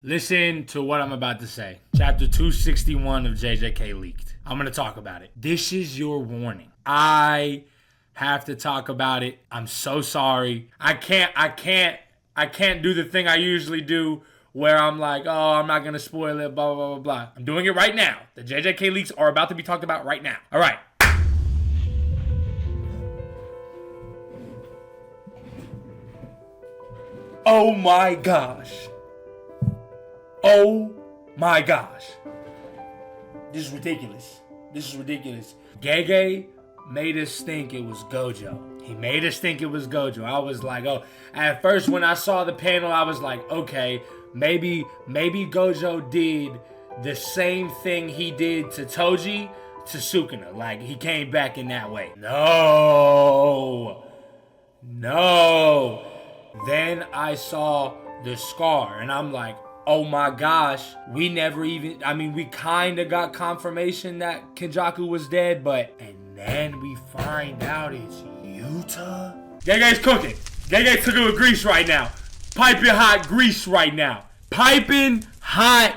Listen to what I'm about to say. Chapter 261 of JJK leaked. I'm going to talk about it. This is your warning. I have to talk about it. I'm so sorry. I can't do the thing I usually do where I'm like, oh, I'm not going to spoil it, blah, blah, blah, blah. I'm doing it right now. The JJK leaks are about to be talked about right now. All right. Oh my gosh. Oh my gosh. This is ridiculous. This is ridiculous. Gege made us think it was Gojo. He made us think it was Gojo. I was like, oh, at first when I saw the panel, I was like, okay, maybe Gojo did the same thing he did to Toji to Sukuna. Like, he came back in that way. No. Then I saw the scar, and I'm like, oh my gosh, we kind of got confirmation that Kenjaku was dead, and then we find out it's Yuta. Gege's cooking. Gege's cooking with grease right now. Piping hot grease right now. Piping hot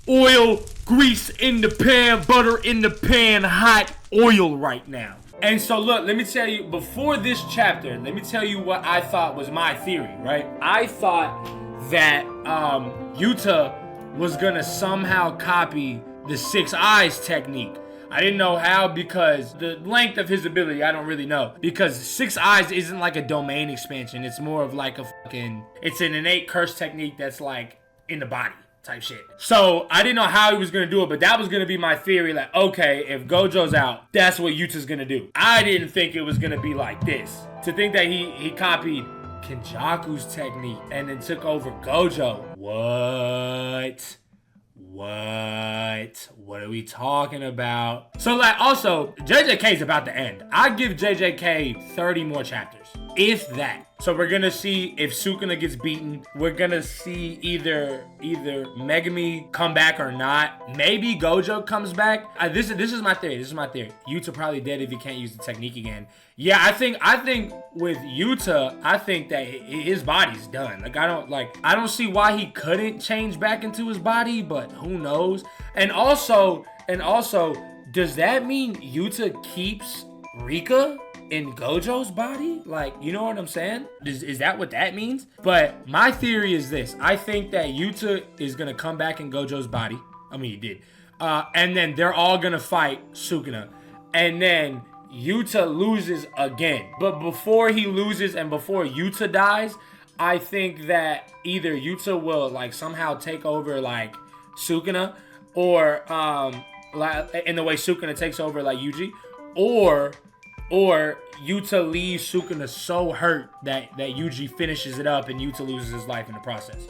oil, grease in the pan, butter in the pan, hot oil right now. And so look, let me tell you, before this chapter, let me tell you what I thought was my theory, right? I thought that Yuta was gonna somehow copy the 6 eyes technique. I didn't know how because the length of his ability, I don't really know. Because 6 eyes isn't like a domain expansion. It's more of like it's an innate curse technique that's like in the body type shit. So I didn't know how he was gonna do it, but that was gonna be my theory. Like, okay, if Gojo's out, that's what Yuta's gonna do. I didn't think it was gonna be like this. To think that he copied Kenjaku's technique and then took over Gojo. What are we talking about? So like, also, JJK is about to end. I give JJK 30 more chapters, if that. So we're gonna see if Sukuna gets beaten. We're gonna see either Megumi come back or not. Maybe Gojo comes back. This is my theory. Yuta probably dead if he can't use the technique again. Yeah, I think with Yuta, I think that his body's done. Like I don't see why he couldn't change back into his body, but who knows? And also, does that mean Yuta keeps Rika in Gojo's body? Like, you know what I'm saying? Is that what that means? But my theory is this. I think that Yuta is going to come back in Gojo's body. I mean, he did. And then they're all going to fight Sukuna. And then Yuta loses again. But before he loses and before Yuta dies, I think that either Yuta will like somehow take over like Sukuna, or like in the way Sukuna takes over like Yuji, or Yuta leaves Sukuna so hurt that Yuji finishes it up and Yuta loses his life in the process.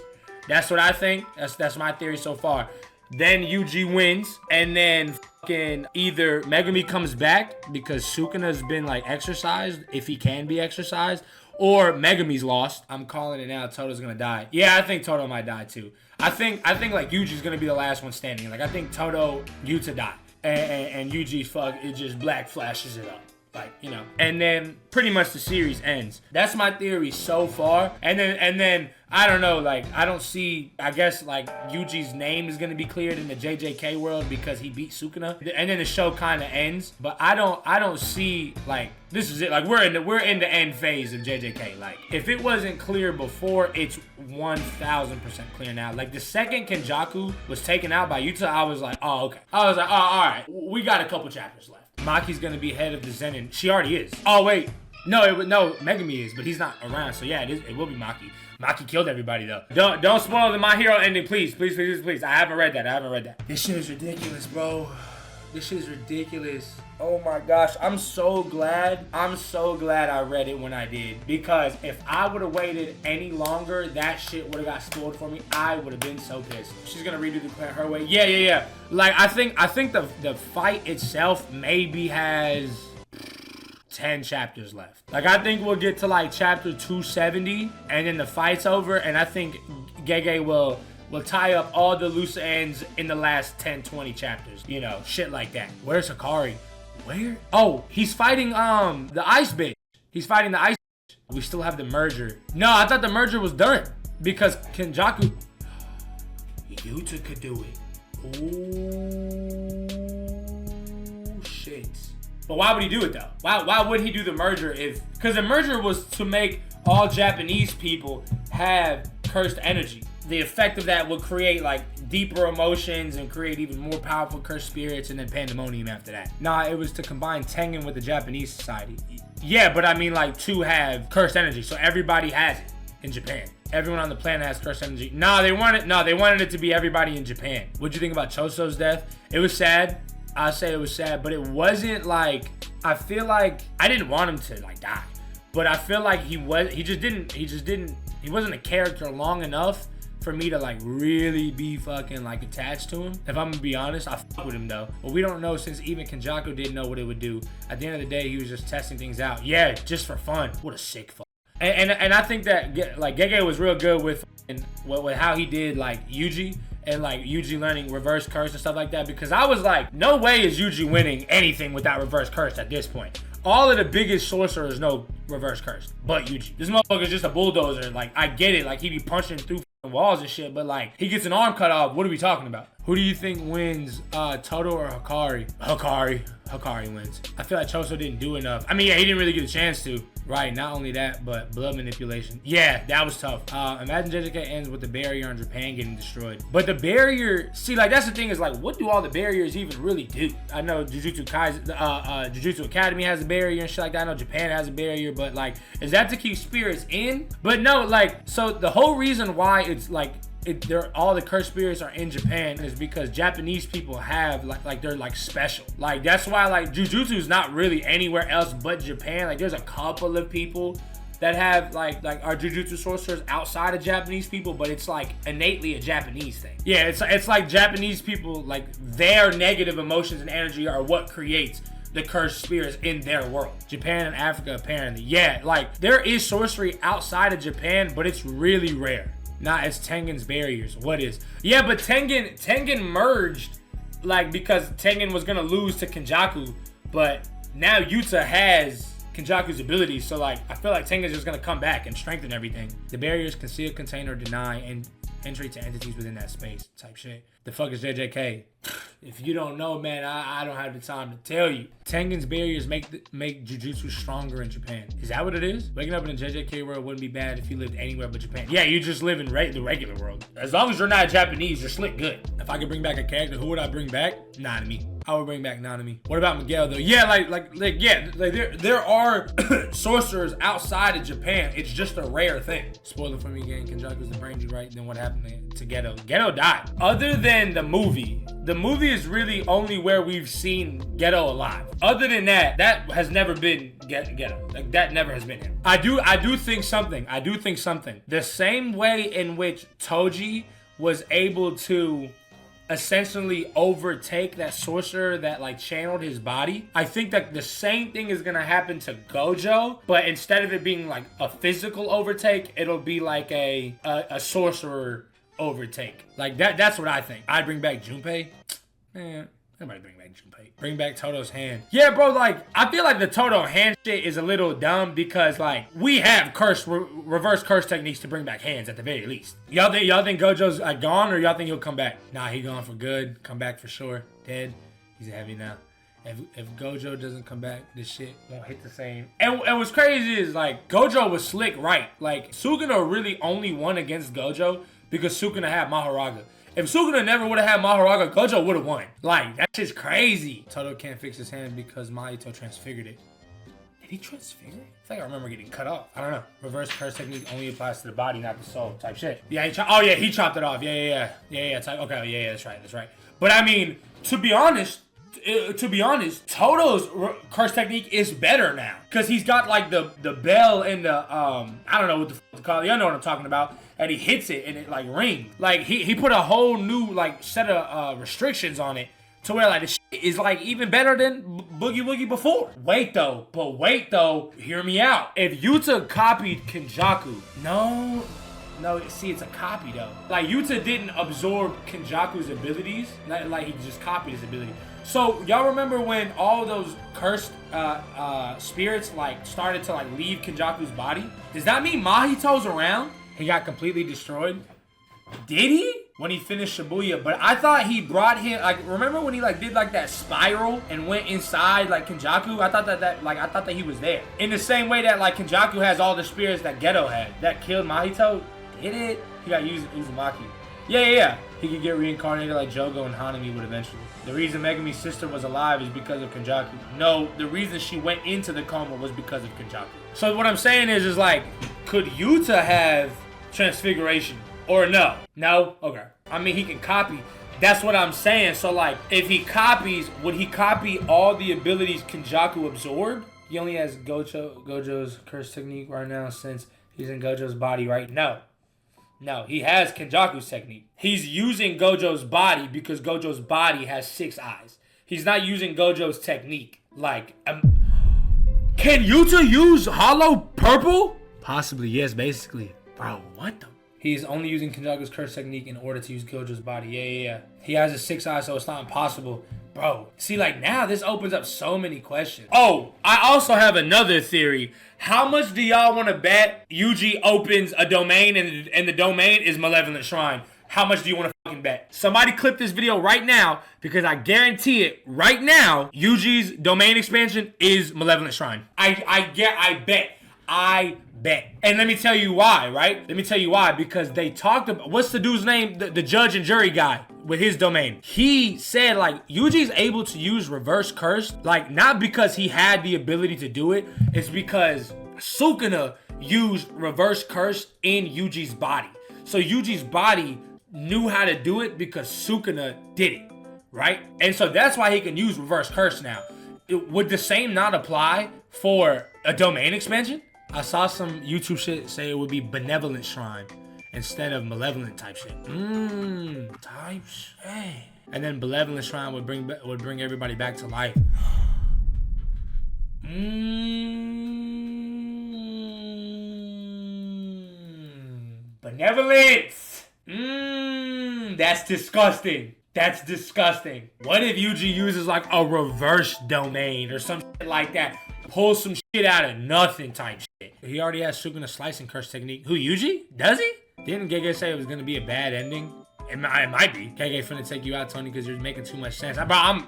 That's what I think. That's my theory so far. Then Yuji wins, and then fucking either Megumi comes back because Sukuna's been like exercised, if he can be exercised, or Megumi's lost. I'm calling it now. Todo's gonna die. Yeah, I think Todo might die too. I think like Yuji's gonna be the last one standing. Like I think Todo, Yuta die, and Yuji it just black flashes it up. Like, you know, and then pretty much the series ends. That's my theory so far. And then I don't know, like I don't see, I guess like Yuji's name is gonna be cleared in the JJK world because he beat Sukuna, and then the show kind of ends. But I don't see like this is it. Like we're in the end phase of JJK. Like if it wasn't clear before, it's 1000% clear now. Like the second Kenjaku was taken out by Yuta, I was like, oh okay. I was like, oh all right, we got a couple chapters left. Maki's gonna be head of the Zenin. She already is. Oh wait, no, Megumi is, but he's not around. So yeah, it will be Maki. Maki killed everybody though. Don't spoil the My Hero ending, please. I haven't read that. This shit is ridiculous, bro. This shit is ridiculous. Oh my gosh, I'm so glad I read it when I did, because if I would have waited any longer, that shit would have got spoiled for me. I would have been so pissed. She's gonna redo the plan her way. Yeah. Like I think the fight itself maybe has 10 chapters left. Like I think we'll get to like chapter 270 and then the fight's over, and I think Gege will tie up all the loose ends in the last 10-20 chapters. You know, shit like that. Where's Hikari? Where? Oh, he's fighting the ice bitch. He's fighting the ice bitch. We still have the merger. No, I thought the merger was done because Kenjaku. Yuta could do it. Ooh, shit. But why would he do it though? Why would he do the merger because the merger was to make all Japanese people have cursed energy. The effect of that would create like deeper emotions and create even more powerful cursed spirits and then pandemonium after that. Nah, it was to combine Tengen with the Japanese society. Yeah, but I mean like to have cursed energy. So everybody has it in Japan. Everyone on the planet has cursed energy. They wanted it to be everybody in Japan. What'd you think about Choso's death? It was sad. I say it was sad, but it wasn't like, I feel like I didn't want him to like die, but I feel like he wasn't a character long enough for me to like really be fucking like attached to him. If I'm gonna be honest, I fuck with him though. But we don't know, since even Kenjaku didn't know what it would do. At the end of the day, he was just testing things out. Yeah, just for fun. What a sick fuck. And I think that like Gege was real good with how he did like Yuji. And like Yuji learning reverse curse and stuff like that, because I was like, no way is Yuji winning anything without reverse curse at this point. All of the biggest sorcerers know reverse curse, but Yuji. This motherfucker's just a bulldozer. Like, I get it, like he be punching through walls and shit, but like he gets an arm cut off. What are we talking about? Who do you think wins, Todo or Hikari? Hikari wins. I feel like Choso didn't do enough. I mean, yeah, he didn't really get a chance to. Right, not only that, but blood manipulation. Yeah, that was tough. Imagine JJK ends with the barrier in Japan getting destroyed. But the barrier, see, like that's the thing is like, what do all the barriers even really do? I know Jujutsu Kaisen, Jujutsu Academy has a barrier and shit like that. I know Japan has a barrier, but like, is that to keep spirits in? But no, like, so the whole reason why it's like, all the cursed spirits are in Japan is because Japanese people have like they're like special. Like that's why like Jujutsu is not really anywhere else but Japan. Like there's a couple of people that have like are Jujutsu sorcerers outside of Japanese people, but it's like innately a Japanese thing. Yeah, it's like Japanese people, like their negative emotions and energy are what creates the cursed spirits in their world. Japan and Africa apparently. Yeah, like there is sorcery outside of Japan, but it's really rare. Nah, it's Tengen's barriers. What is? Yeah, but Tengen merged, like, because Tengen was gonna lose to Kenjaku, but now Yuta has Kenjaku's abilities, so like, I feel like Tengen's just gonna come back and strengthen everything. The barriers conceal, contain, or deny and entry to entities within that space type shit. The fuck is JJK? If you don't know, man, I don't have the time to tell you. Tengen's barriers make Jujutsu stronger in Japan. Is that what it is? Waking up in a JJK world wouldn't be bad if you lived anywhere but Japan. Yeah, you just live in the regular world. As long as you're not Japanese, you're slick good. If I could bring back a character, who would I bring back? Nanami. I would bring back Nanami. What about Miguel though? Yeah, there are sorcerers outside of Japan. It's just a rare thing. Spoiler for me again, Kenjaku's the brain dude, right? Then what happened to Geto? Geto died. Other than the movie is really only where we've seen Geto alive. Other than that has never been Geto. Like that never has been him. I do think something. The same way in which Toji was able to essentially overtake that sorcerer that like channeled his body, I think that the same thing is gonna happen to Gojo, but instead of it being like a physical overtake, it'll be like a sorcerer overtake. Like that's what I think. I'd bring back Junpei. Man, nobody bring back Junpei. Bring back Todo's hand. Yeah, bro, like, I feel like the Todo hand shit is a little dumb because, like, we have reverse curse techniques to bring back hands at the very least. Y'all think Gojo's gone, or y'all think he'll come back? Nah, he gone for good. Come back for sure. Dead. He's heavy now. If Gojo doesn't come back, this shit won't hit the same. And what's crazy is, like, Gojo was slick right. Like, Sugino really only won against Gojo because Sukuna had Mahoraga. If Sukuna never would have had Mahoraga, Gojo would have won. Like, that shit's crazy. Todo can't fix his hand because Mahito transfigured it. Did he transfigure it? I think I remember getting cut off. I don't know. Reverse curse technique only applies to the body, not the soul type shit. Yeah, he chopped it off. Yeah. Okay, yeah, that's right. But I mean, to be honest, Todo's curse technique is better now. Because he's got like the bell and the, I don't know what the fuck to call it. Y'all know what I'm talking about. And he hits it and it like rings. Like he put a whole new like set of restrictions on it to where like the shit is like even better than Boogie Woogie before. Wait though, hear me out. If Yuta copied Kenjaku, no, see, it's a copy though. Like Yuta didn't absorb Kenjaku's abilities, like he just copied his ability. So y'all remember when all those cursed spirits like started to like leave Kenjaku's body? Does that mean Mahito's around? He got completely destroyed? Did he? when he finished Shibuya. But I thought he brought him, like, remember when he like did like that spiral and went inside like Kenjaku? I thought that he was there. In the same way that like Kenjaku has all the spirits that Geto had that killed Mahito. Did it? He got used Uzumaki. Yeah. He could get reincarnated like Jogo and Hanami would eventually. The reason Megami's sister was alive is because of Kenjaku. No, the reason she went into the coma was because of Kenjaku. So what I'm saying is like, could Yuta have transfiguration or no? No? Okay. I mean, he can copy. That's what I'm saying. So like, if he copies, would he copy all the abilities Kenjaku absorbed? He only has Gojo's curse technique right now since he's in Gojo's body, right? No, he has Kenjaku's technique. He's using Gojo's body because Gojo's body has 6 eyes. He's not using Gojo's technique. Like, can Yuta use Hollow Purple? Possibly, yes, basically. Bro, what the? He's only using Kenjaku's curse technique in order to use Gojo's body. Yeah. He has a 6 eyes, so it's not impossible. Bro, see, like, now this opens up so many questions. Oh, I also have another theory. How much do y'all want to bet Yuji opens a domain and the domain is Malevolent Shrine? How much do you want to fucking bet? Somebody clip this video right now because I guarantee it right now, Yuji's domain expansion is Malevolent Shrine. I bet. And let me tell you why, right? Let me tell you why. Because they talked about, what's the dude's name? The judge and jury guy with his domain. He said, like, Yuji's able to use reverse curse, like, not because he had the ability to do it. It's because Sukuna used reverse curse in Yuji's body. So Yuji's body knew how to do it because Sukuna did it, right? And so that's why he can use reverse curse now. Would the same not apply for a domain expansion? I saw some YouTube shit say it would be Benevolent Shrine instead of Malevolent type shit. Type shit. And then Benevolent Shrine would bring everybody back to life. Benevolence. That's disgusting. That's disgusting. What if Yuji uses like a reverse domain or some shit like that? Pull some shit out of nothing type shit. He already has Sukuna slicing curse technique. Who, Yuji? Does he? Didn't Gege say it was gonna be a bad ending? It might be. Gege finna take you out, Tony, because you're making too much sense. I'm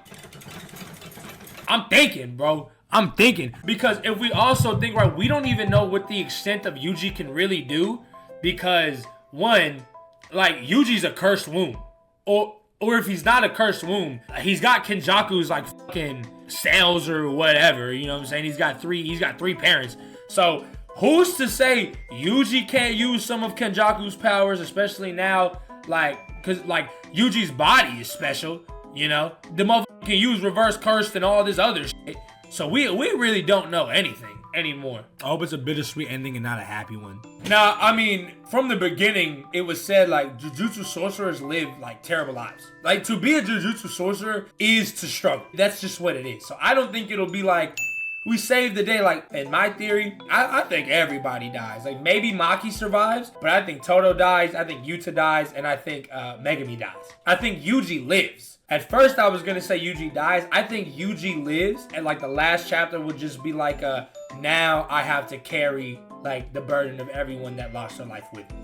thinking, bro. I'm thinking. Because if we also think, right, we don't even know what the extent of Yuji can really do. Because, one, like, Yuji's a cursed womb. Or if he's not a cursed womb, he's got Kenjaku's, like, fucking cells or whatever. You know what I'm saying? He's got three parents. So, who's to say Yuji can't use some of Kenjaku's powers, especially now, like, because, like, Yuji's body is special, you know? The motherfucker can use reverse curse and all this other shit. So, we really don't know anything anymore. I hope it's a bittersweet ending and not a happy one. Now, I mean, from the beginning, it was said, like, Jujutsu sorcerers live, like, terrible lives. Like, to be a Jujutsu sorcerer is to struggle. That's just what it is. So, I don't think it'll be like, we saved the day. Like, in my theory, I think everybody dies. Like, maybe Maki survives, but I think Todo dies, I think Yuta dies, and I think Megami dies. I think Yuji lives. At first, I was going to say Yuji dies. I think Yuji lives, and, like, the last chapter would just be like now I have to carry, like, the burden of everyone that lost their life with me.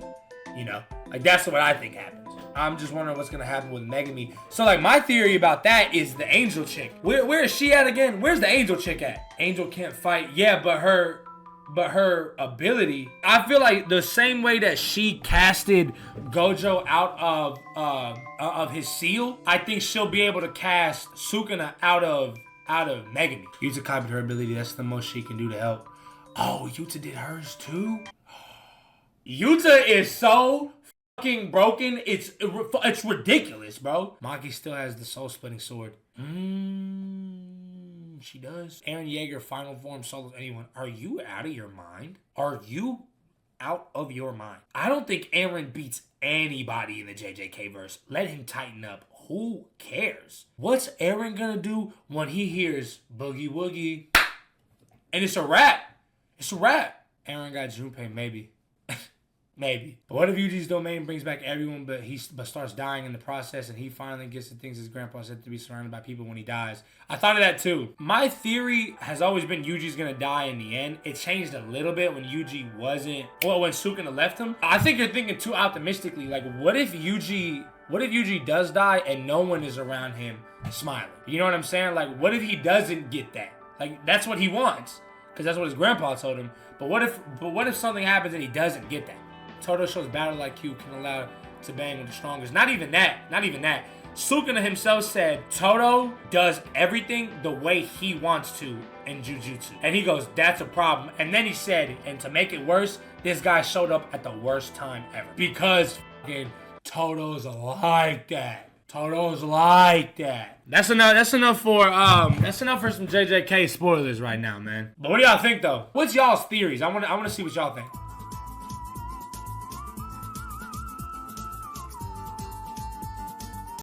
You know? Like, that's what I think happens. I'm just wondering what's going to happen with Megami. So, like, my theory about that is the angel chick. Where is she at again? Where's the angel chick at? Angel can't fight. Yeah, but her ability, I feel like the same way that she casted Gojo out of his seal, I think she'll be able to cast Sukuna out of Megami. Yuta copied her ability. That's the most she can do to help. Oh, Yuta did hers too? Yuta is so fucking broken. It's ridiculous, bro. Maki still has the soul-splitting sword. She does. Eren Yeager final form solos anyone. Are you out of your mind? Are you out of your mind? I don't think Eren beats anybody in the JJK verse. Let him tighten up. Who cares? What's Eren gonna do when he hears Boogie Woogie? And it's a wrap. It's a wrap. Eren got Junpei, maybe. Maybe. But what if Yuji's domain brings back everyone but starts dying in the process and he finally gets the things his grandpa said to be surrounded by people when he dies? I thought of that too. My theory has always been Yuji's gonna die in the end. It changed a little bit when Yuji wasn't, well, when Sukuna left him. I think you're thinking too optimistically. Like, what if Yuji What if Yuji does die and no one is around him smiling? You know what I'm saying? Like, what if he doesn't get that? Like, that's what he wants, because that's what his grandpa told him. But what if something happens and he doesn't get that? Todo shows battle IQ can allow to bang with the strongest. Not even that. Sukuna himself said Todo does everything the way he wants to in Jujutsu. And he goes, that's a problem. And then he said, and to make it worse, this guy showed up at the worst time ever. Because fucking Todo's like that. Todo's like that. That's enough for some JJK spoilers right now, man. But what do y'all think though? What's y'all's theories? I wanna see what y'all think.